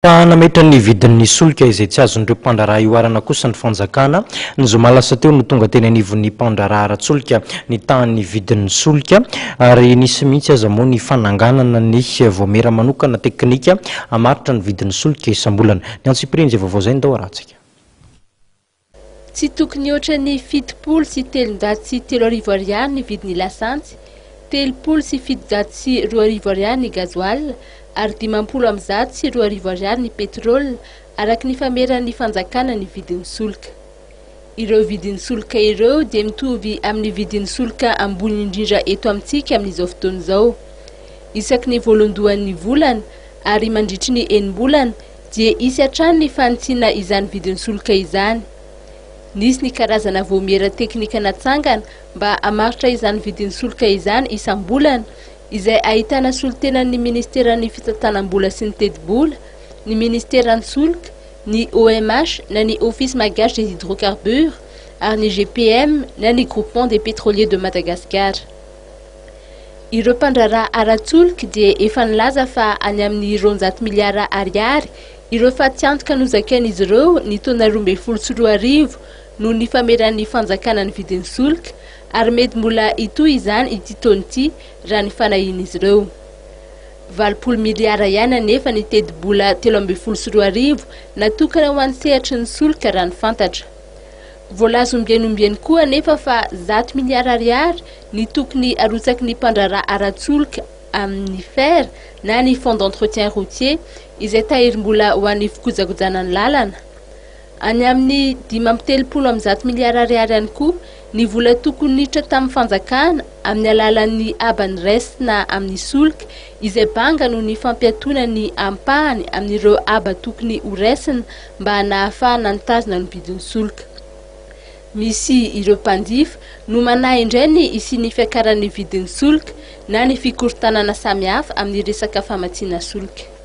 Nametra ny vidin'ny solika izay tsy azon'ireo mpandraraha ioarana kosa ny fanjakana ny zoma lasa teo no tonga teny anivon'ny mpandraraha ara-tsolika ny tahan'ny vidin'ny solika ary nisy mihitsy aza moa ny fananganana ny voamera manokana teknika hamaritra ny vidin'ny solika isam-bolana. Ny antsipirinjy vaovao zay ndao aratsika. Tsy tokony oatra ny 7 sy 3 sy 3 arivo ariary ny vidin'ny lasantsy, 3 sy 7 sy 2 arivo ariary ny gazoil, ary 50 sy 2 arivo ariary ny petrôle araky ny fameran'ny fanjakana ny vidin'ny solika. Ireo vidin'ny solika ireo dia mitovy amin'ny vidin'ny solika ambony indrindra eto amintsika amin'izao fotoana izao. Isaky ny voalohany volana ary mandritry ny enim-bolana dia isy hatrany ny fanitsiana izany vidin'ny solika izany. Nisy ny karazana voamera teknika natsangana mba hamaritra izany vidin'ny solika izany isam-bolana izay ahitana solitenan'ny ministeran'ny fitantanam-bola sy ny teti-bola, ny ministeran'ny solika, ny OMH na ny Office Malgache des Hydrocarbures ary ny GPM na ny Groupement des Pétroliers de Madagascar. Ireo mpandraraha ara-tsolika dia efa nilaza fa any amin'ny 200 miliara ariary ireo fa tsy antoka nozakain'izy ireo ny taona 2012 noho ny fameran'ny fanjakana ny vidin'ny solika ary mety mbola itoy izany ity taona ity raha ny fanahin'izy ireo. 20 miliara ihany anefa ny tedi-bola 2012 natokana ho an'ny sehatry ny solika raha ny fantatra. Voalazo ombianombiany koa anefa fa 100 miliara ariary ny tokony arotsaky ny mpandraraha ara-tsolika amin'ny fer na ny fonds d'entretien routier izay tahirim-bola ho an'ny fikojakojanany lalana. Any amin'ny 530 miliara ariary ihany koa ny vola tokony niditra tamin'ny fanjakana amin'ny alalan'ny abany resina amin'ny solika izay banga noho ny fampiatona ny ampahany amin'ireo aba tokony ho resina mba hanahafahana nitazona ny vidin'ny solika. Misy ireo mpanjifa no manahy indray ny isian'ny fiakaran'ny vidin'ny solika na ny fikorontanana samihafa amin'ny resaka famatsiana solika.